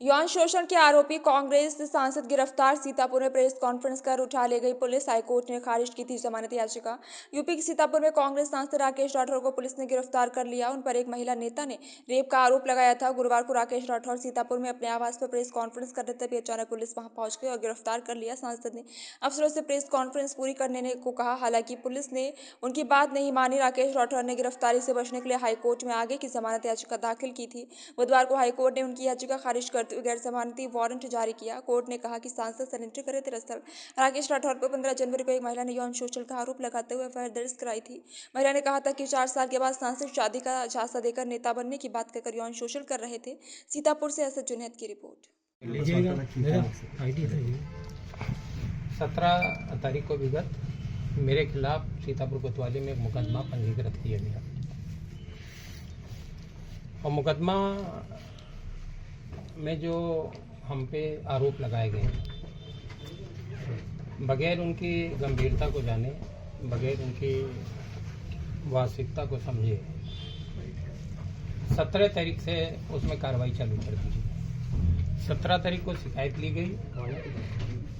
यौन शोषण के आरोपी कांग्रेस सांसद गिरफ्तार। सीतापुर में प्रेस कॉन्फ्रेंस कर उठा ले गई पुलिस। हाईकोर्ट ने खारिज की थी जमानत याचिका। यूपी के सीतापुर में कांग्रेस सांसद राकेश राठौर को पुलिस ने गिरफ्तार कर लिया। उन पर एक महिला नेता ने रेप का आरोप लगाया था। गुरुवार को राकेश राठौर सीतापुर में अपने आवास पर प्रेस कॉन्फ्रेंस कर रहे थे, तभी अचानक पुलिस वहां पहुंच गई और गिरफ्तार कर लिया। सांसद ने अफसरों से प्रेस कॉन्फ्रेंस पूरी करने को कहा, हालांकि पुलिस ने उनकी बात नहीं मानी। राकेश राठौर ने गिरफ्तारी से बचने के लिए हाईकोर्ट में आगे की जमानत याचिका दाखिल की थी। बुधवार को हाईकोर्ट ने उनकी याचिका खारिज करते हुए गैर जमानती वारंट जारी किया। कोर्ट ने कहा कि सांसद सरेंडर करे। दरअसल राकेश राठौर पर 15 जनवरी को एक महिला ने यौन शोषण का आरोप लगाते हुए एफआईआर दर्ज कराई थी। महिला ने कहा था कि 4 साल के बाद सांसद शादी का झांसा देकर नेता बनने की बात कहकर यौन शोषण कर रहे थे। सीतापुर से असद जुनैद की रिपोर्ट। 17 तारीख को विगत मेरे खिलाफ सीतापुर कोतवाली में एक मुकदमा पंजीकृत किया गया और मुकदमा में जो हम पे आरोप लगाए गए बगैर उनकी गंभीरता को जाने, बगैर उनकी वास्तविकता को समझे 17 तारीख से उसमें कार्रवाई चालू कर दी गई। 17 तारीख को शिकायत ली गई,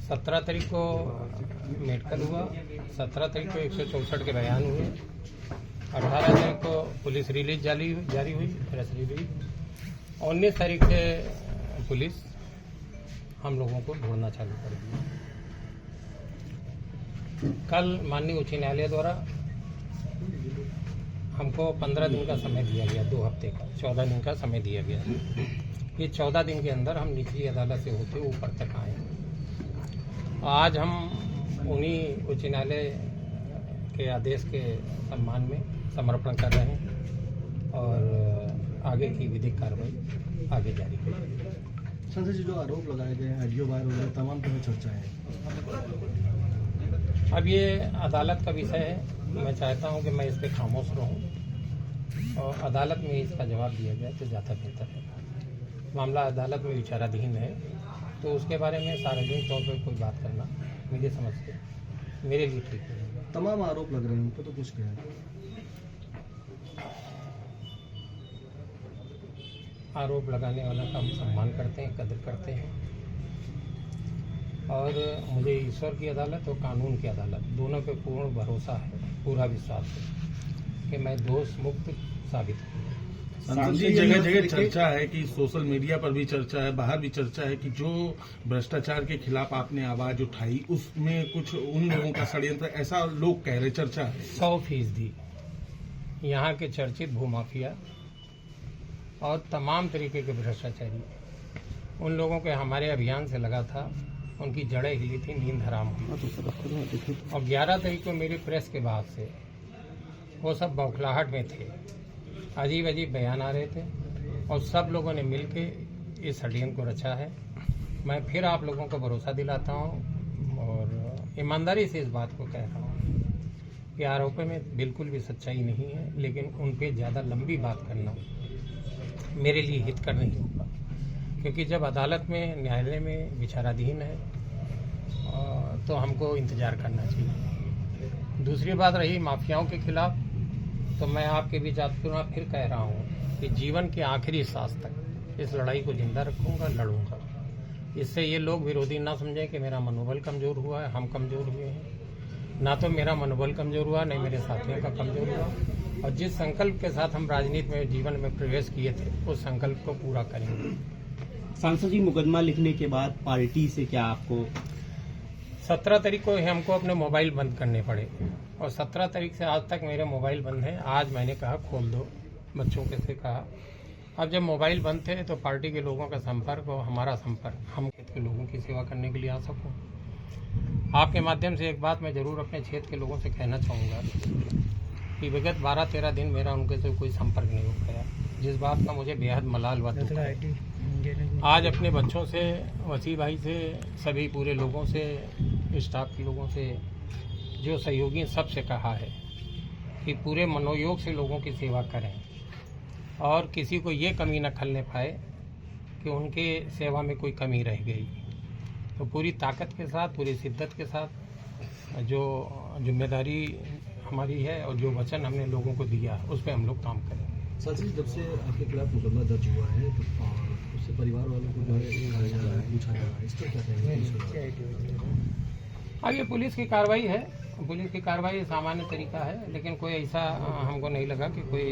17 तारीख को मेडिकल हुआ, 17 तारीख को 164 के बयान हुए, 18 तारीख को पुलिस रिलीज जारी हुई, प्रेस रिलीज। 19 तारीख से पुलिस हम लोगों को ढूंढना चालू कर दिया। कल माननीय उच्च न्यायालय द्वारा हमको 15 दिन का समय दिया गया, 2 हफ्ते का 14 दिन का समय दिया गया। ये 14 दिन के अंदर हम निचली अदालत से होते ऊपर तक आए। आज हम उन्हीं उच्च न्यायालय के आदेश के सम्मान में समर्पण कर रहे हैं और आगे की विधिक कार्रवाई आगे जारी करेंगे। संसद जी, जो आरोप लगाए गए हैं, ऑडियो वायरल हो रहा है, तमाम तरह चर्चा है। अब ये अदालत का विषय है। मैं चाहता हूं कि मैं इस पर खामोश रहूं और अदालत में इसका जवाब दिया जाए तो ज़्यादा बेहतर है। मामला अदालत में विचाराधीन है, तो उसके बारे में सार्वजनिक तौर पर कोई बात करना मेरी समझ से मेरे लिए ठीक है। तमाम आरोप लग रहे हैं, उनको तो कुछ क्या है। आरोप लगाने वाला का हम सम्मान करते हैं, कदर करते हैं और मुझे ईश्वर की अदालत और कानून की अदालत दोनों पे पूर्ण भरोसा है, पूरा विश्वास है कि मैं दोष मुक्त साबित हूँ। संसद जी, जगह जगह चर्चा है कि सोशल मीडिया पर भी चर्चा है, बाहर भी चर्चा है कि जो भ्रष्टाचार के खिलाफ आपने आवाज उठाई उसमें कुछ उन लोगों का षड्यंत्र, ऐसा लोग कह रहे, चर्चा है। 100% यहाँ के चर्चित भूमाफिया और तमाम तरीके के भ्रष्टाचारी, उन लोगों के हमारे अभियान से लगा था, उनकी जड़ें हिली थी, नींद हराम हुई। और 11 तारीख को मेरी प्रेस के बाद से वो सब बौखलाहट में थे, अजीब अजीब बयान आ रहे थे और सब लोगों ने मिलके इस षड्यंत्र को रचा है। मैं फिर आप लोगों को भरोसा दिलाता हूँ और ईमानदारी से इस बात को कह रहा हूँ कि आरोपों में बिल्कुल भी सच्चाई नहीं है, लेकिन उन पर ज़्यादा लंबी बात करना मेरे लिए हितकर नहीं होगा, क्योंकि जब अदालत में, न्यायालय में विचाराधीन है तो हमको इंतज़ार करना चाहिए। दूसरी बात रही माफियाओं के खिलाफ, तो मैं आपके बीच फिर कह रहा हूँ कि जीवन के आखिरी सांस तक इस लड़ाई को जिंदा रखूँगा, लड़ूंगा। इससे ये लोग विरोधी ना समझें कि मेरा मनोबल कमज़ोर हुआ है। हम कमज़ोर हुए हैं, ना तो मेरा मनोबल कमज़ोर हुआ, नहीं मेरे साथियों का कमज़ोर हुआ। और जिस संकल्प के साथ हम राजनीति में, जीवन में प्रवेश किए थे, उस संकल्प को पूरा करेंगे। सांसद जी, मुकदमा लिखने के बाद पार्टी से क्या आपको 17 तारीख को हमको अपने मोबाइल बंद करने पड़े और 17 तारीख से आज तक मेरे मोबाइल बंद हैं। आज मैंने कहा खोल दो, बच्चों के से कहा। अब जब मोबाइल बंद थे तो पार्टी के लोगों का संपर्क और हमारा संपर्क, हम क्षेत्र के लोगों की सेवा करने के लिए आ सकूं। आपके माध्यम से एक बात मैं ज़रूर अपने क्षेत्र के लोगों से कहना चाहूँगा कि विगत 12-13 दिन मेरा उनके से कोई संपर्क नहीं हो पाया, जिस बात का मुझे बेहद मलाल व दुख है। आज अपने बच्चों से, वसी भाई से, सभी पूरे लोगों से, स्टाफ के लोगों से, जो सहयोगी, सबसे कहा है कि पूरे मनोयोग से लोगों की सेवा करें और किसी को ये कमी न खलने पाए कि उनके सेवा में कोई कमी रह गई। तो पूरी ताकत के साथ, पूरी शिद्दत के साथ जो जिम्मेदारी हमारी है और जो वचन हमने लोगों को दिया, उस पर हम लोग काम करेंगे। सर जी, जब से आपके खिलाफ मुकदमा दर्ज हुआ है तो उससे परिवार वालों को जो है पूछा जा रहा है, इस पर क्या कहेंगे? आगे पुलिस की कार्रवाई है। पुलिस की कार्रवाई सामान्य तरीका है, लेकिन कोई ऐसा हमको नहीं लगा कि कोई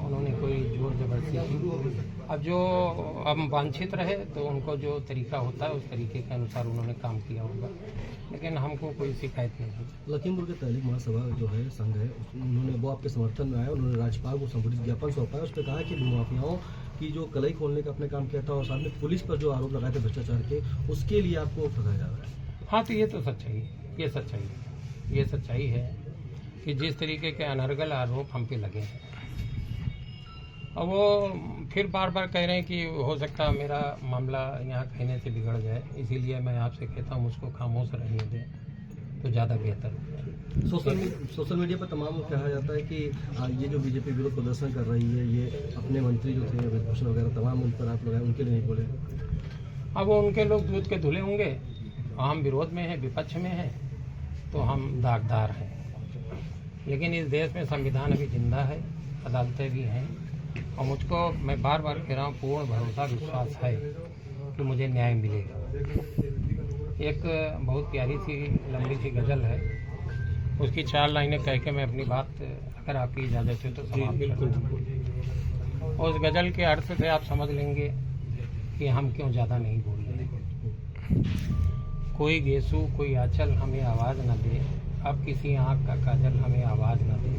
उन्होंने कोई जोर जबरदस्ती की। अब जो हम वांछित रहे तो उनको जो तरीका होता है उस तरीके के अनुसार उन्होंने काम किया होगा, लेकिन हमको कोई शिकायत नहीं हुई। लखीमपुर के तहलीक महासभा जो है संघ है, उन्होंने वो आपके समर्थन में आया, उन्होंने राज्यपाल को संबोधित ज्ञापन सौंपा है। उस पर कहा कि भूमाफियाओं की जो कलई खोलने का अपने काम किया था और साथ में पुलिस पर जो आरोप लगाए थे भ्रष्टाचार के, उसके लिए आपको फंसाया जा रहा है। हाँ, तो ये तो सच्चाई है, ये सच्चाई है कि जिस तरीके के अनर्गल आरोप हम पे लगे हैं, और वो फिर बार बार कह रहे हैं कि हो सकता है मेरा मामला यहाँ कहने से बिगड़ जाए, इसीलिए मैं आपसे कहता हूँ मुझको खामोश रहने दें तो ज़्यादा बेहतर है। सोशल मीडिया पर तमाम कहा जाता है कि ये जो बीजेपी विरोध प्रदर्शन कर रही है, ये अपने मंत्री जो थे भूषण वगैरह तमाम उन पर आप लगाए, उनके लिए नहीं बोले। अब वो उनके लोग दूध के धुले होंगे, हम विरोध में हैं, विपक्ष में हैं, तो हम दागदार हैं। लेकिन इस देश में संविधान अभी जिंदा है, अदालतें भी हैं, और मुझको, मैं बार बार कह रहा हूँ, पूर्ण भरोसा विश्वास है कि मुझे न्याय मिलेगा। एक बहुत प्यारी सी लंबी सी गज़ल है, उसकी 4 लाइनें कह के मैं अपनी बात, अगर आपकी इजाज़त है तो समाप्त कर दूँ। उस गज़ल के अर्थ से आप समझ लेंगे कि हम क्यों ज़्यादा नहीं बोल रहे। कोई गेसू कोई आंचल हमें आवाज़ न दे, अब किसी आँख का काजल हमें आवाज़ न दे।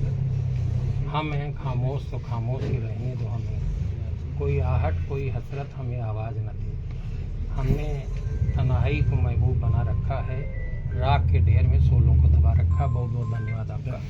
हम हैं खामोश तो खामोश ही रहने दो हमें, कोई आहट कोई हसरत हमें आवाज़ न दे। हमने तन्हाई को महबूब बना रखा है, राख के ढेर में सोलों को दबा रखा। बहुत बहुत धन्यवाद आपका।